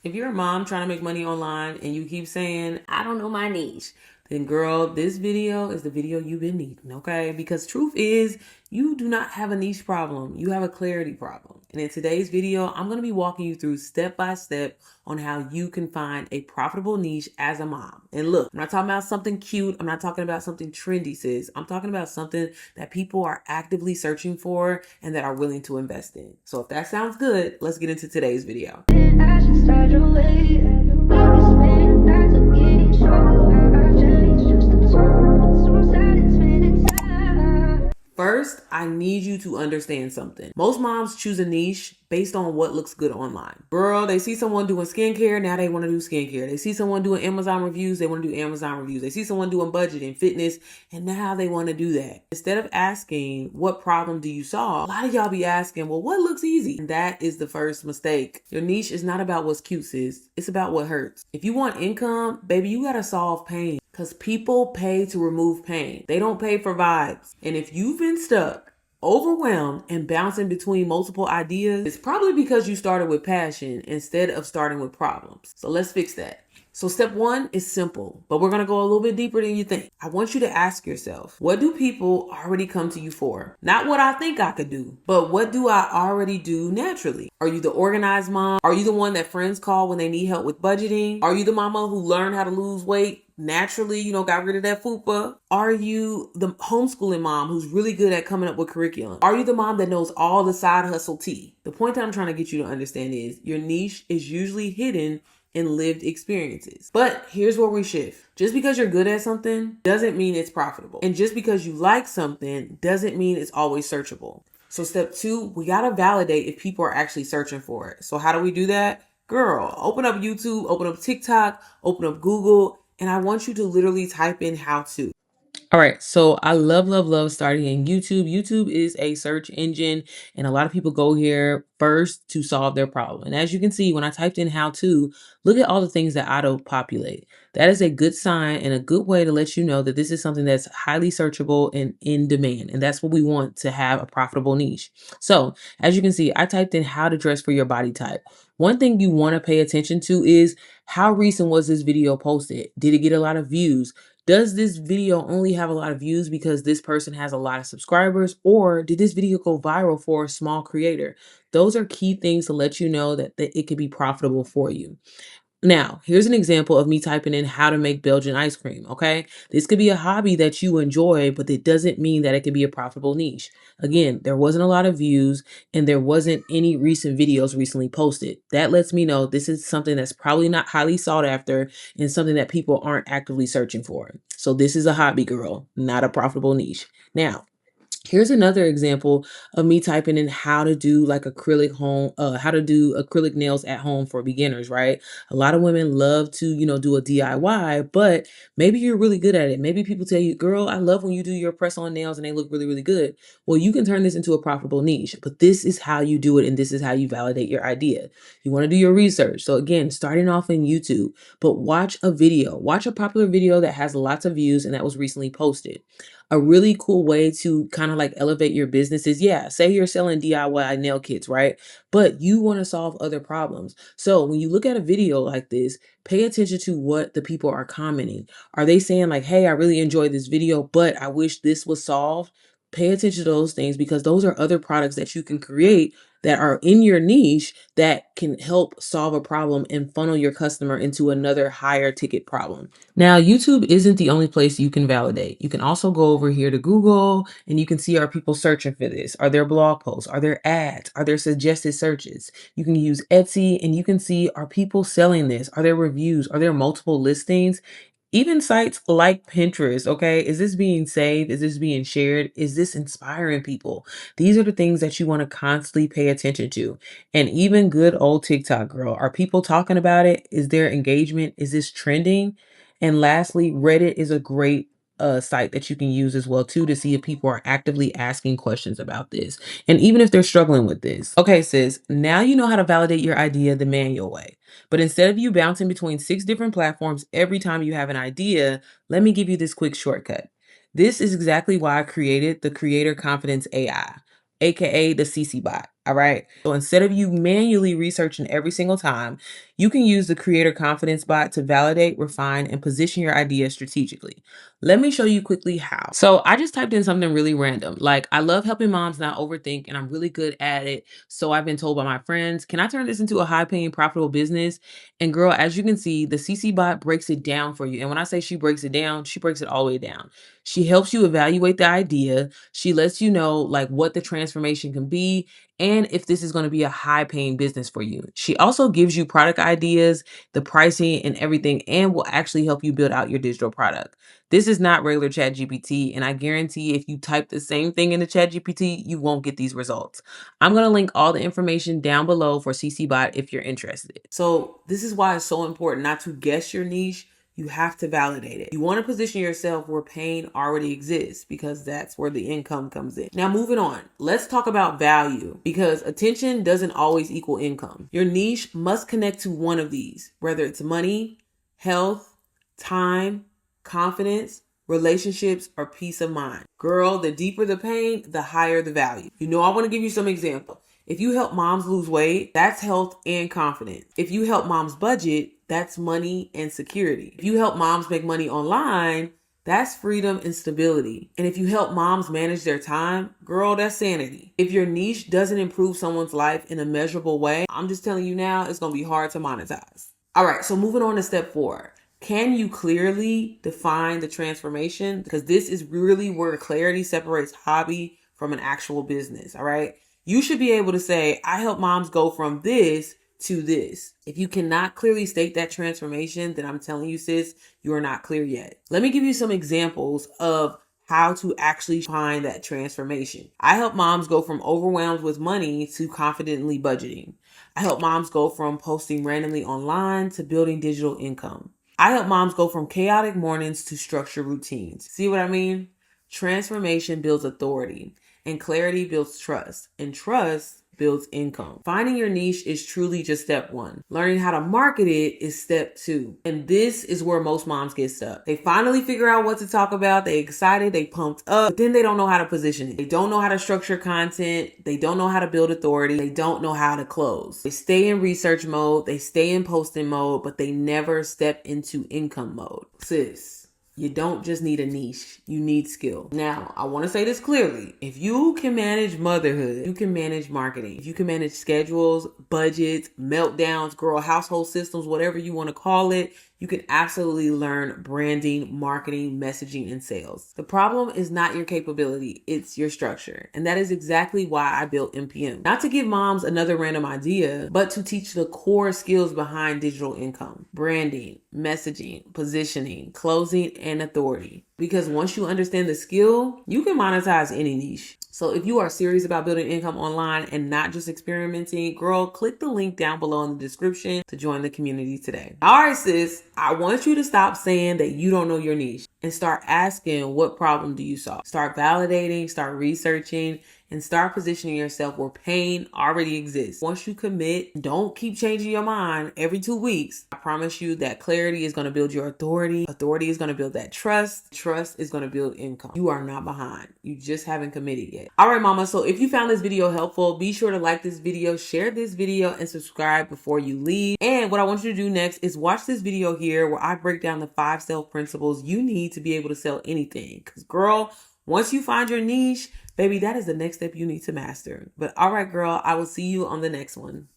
If you're a mom trying to make money online and you keep saying, I don't know my niche, then girl, this video is the video you've been needing, okay? Because truth is, you do not have a niche problem. You have a clarity problem. And in today's video, I'm going to be walking you through step by step on how you can find a profitable niche as a mom. And look, I'm not talking about something cute. I'm not talking about something trendy, sis. I'm talking about something that people are actively searching for and that are willing to invest in. So if that sounds good, let's get into today's video. First, I need you to understand something. Most moms choose a niche based on what looks good online. Girl, they see someone doing skincare, now they want to do skincare. They see someone doing Amazon reviews, they want to do Amazon reviews. They see someone doing budgeting, fitness, and now they want to do that. Instead of asking, what problem do you solve? A lot of y'all be asking, well, what looks easy? And that is the first mistake. Your niche is not about what's cute, sis. It's about what hurts. If you want income, baby, you gotta solve pain. Because people pay to remove pain. They don't pay for vibes. And if you've been stuck, overwhelmed, and bouncing between multiple ideas, it's probably because you started with passion instead of starting with problems. So let's fix that. So step one is simple, but we're going to go a little bit deeper than you think. I want you to ask yourself, what do people already come to you for? Not what I think I could do, but what do I already do naturally? Are you the organized mom? Are you the one that friends call when they need help with budgeting? Are you the mama who learned how to lose weight naturally, got rid of that fupa? Are you the homeschooling mom who's really good at coming up with curriculum? Are you the mom that knows all the side hustle tea? The point that I'm trying to get you to understand is your niche is usually hidden in lived experiences. But here's where we shift. Just because you're good at something doesn't mean it's profitable. And just because you like something doesn't mean it's always searchable. So step two, we got to validate if people are actually searching for it. So how do we do that? Girl, open up YouTube, open up TikTok, open up Google, and I want you to literally type in how to. All right, so I love starting in YouTube. YouTube is a search engine, and a lot of people go here first to solve their problem. And as you can see, when I typed in how to, look at all the things that auto-populate. That is a good sign and a good way to let you know that this is something that's highly searchable and in demand. And that's what we want to have a profitable niche. So as you can see, I typed in how to dress for your body type. One thing you want to pay attention to is how recent was this video posted? Did it get a lot of views? Does this video only have a lot of views because this person has a lot of subscribers, or did this video go viral for a small creator? Those are key things to let you know that it could be profitable for you. Now, here's an example of me typing in how to make Belgian ice cream, okay? This could be a hobby that you enjoy, but it doesn't mean that it can be a profitable niche. Again, there wasn't a lot of views and there wasn't any recent videos recently posted. That lets me know this is something that's probably not highly sought after and something that people aren't actively searching for. So this is a hobby, girl, not a profitable niche. Now, here's another example of me typing in how to do like how to do acrylic nails at home for beginners, right? A lot of women love to, do a DIY, but maybe you're really good at it. Maybe people tell you, girl, I love when you do your press on nails and they look really, really good. Well, you can turn this into a profitable niche, but this is how you do it. And this is how you validate your idea. You want to do your research. So again, starting off in YouTube, but watch a popular video that has lots of views and that was recently posted. A really cool way to kind of like elevate your business is, say you're selling DIY nail kits, right? But you want to solve other problems. So when you look at a video like this, pay attention to what the people are commenting. Are they saying like, hey, I really enjoyed this video, but I wish this was solved? Pay attention to those things because those are other products that you can create that are in your niche that can help solve a problem and funnel your customer into another higher ticket problem. Now, YouTube isn't the only place you can validate. You can also go over here to Google and you can see, are people searching for this? Are there blog posts? Are there ads? Are there suggested searches? You can use Etsy and you can see, are people selling this? Are there reviews? Are there multiple listings? Even sites like Pinterest, okay? Is this being saved? Is this being shared? Is this inspiring people? These are the things that you want to constantly pay attention to. And even good old TikTok, girl. Are people talking about it? Is there engagement? Is this trending? And lastly, Reddit is a great site that you can use as well too to see if people are actively asking questions about this. And even if they're struggling with this. Okay, sis, now you know how to validate your idea the manual way. But instead of you bouncing between 6 different platforms every time you have an idea, let me give you this quick shortcut. This is exactly why I created the Creator Confidence AI, aka the CC bot. All right. So instead of you manually researching every single time, You can use the Creator Confidence Bot to validate, refine, and position your idea strategically. Let me show you quickly how. So I just typed in something really random. Like, I love helping moms not overthink and I'm really good at it. So I've been told by my friends, can I turn this into a high paying, profitable business? And girl, as you can see, the CC bot breaks it down for you. And when I say she breaks it down, she breaks it all the way down. She helps you evaluate the idea. She lets you know like what the transformation can be and if this is going to be a high paying business for you. She also gives you product ideas, the pricing and everything, and will actually help you build out your digital product. This is not regular ChatGPT, and I guarantee if you type the same thing into ChatGPT, you won't get these results. I'm going to link all the information down below for CCBot if you're interested. So this is why it's so important not to guess your niche. You have to validate it. You want to position yourself where pain already exists because that's where the income comes in. Now, moving on, let's talk about value because attention doesn't always equal income. Your niche must connect to one of these, whether it's money, health, time, confidence, relationships, or peace of mind. Girl, the deeper the pain, the higher the value. You know, I want to give you some examples. If you help moms lose weight, that's health and confidence. If you help moms budget, that's money and security. If you help moms make money online, that's freedom and stability. And if you help moms manage their time, girl, that's sanity. If your niche doesn't improve someone's life in a measurable way, I'm just telling you now, it's going to be hard to monetize. All right, so moving on to step 4. Can you clearly define the transformation? Because this is really where clarity separates hobby from an actual business, all right? You should be able to say, I help moms go from this to this. If you cannot clearly state that transformation, then I'm telling you, sis, you are not clear yet. Let me give you some examples of how to actually find that transformation. I help moms go from overwhelmed with money to confidently budgeting. I help moms go from posting randomly online to building digital income. I help moms go from chaotic mornings to structured routines. See what I mean? Transformation builds authority, and clarity builds trust, and trust builds income. Finding your niche is truly just step 1. Learning how to market it is step 2. And this is where most moms get stuck. They finally figure out what to talk about. They excited, they pumped up, but then they don't know how to position it. They don't know how to structure content. They don't know how to build authority. They don't know how to close. They stay in research mode. They stay in posting mode, but they never step into income mode. Sis, you don't just need a niche, you need skill. Now, I want to say this clearly. If you can manage motherhood, you can manage marketing. If you can manage schedules, budgets, meltdowns, girl, household systems, whatever you want to call it, you can absolutely learn branding, marketing, messaging, and sales. The problem is not your capability, it's your structure. And that is exactly why I built MPM. Not to give moms another random idea, but to teach the core skills behind digital income: branding, messaging, positioning, closing, and authority. Because once you understand the skill, you can monetize any niche. So if you are serious about building income online and not just experimenting, girl, click the link down below in the description to join the community today. All right, sis, I want you to stop saying that you don't know your niche and start asking, what problem do you solve? Start validating, start researching, and start positioning yourself where pain already exists. Once you commit, don't keep changing your mind every 2 weeks. I promise you that clarity is going to build your authority. Authority is going to build that trust. Trust is going to build income. You are not behind. You just haven't committed yet. All right, mama. So if you found this video helpful, be sure to like this video, share this video, and subscribe before you leave. And what I want you to do next is watch this video here where I break down the 5 sales principles you need to be able to sell anything. Because girl, once you find your niche, baby, that is the next step you need to master. But all right, girl, I will see you on the next one.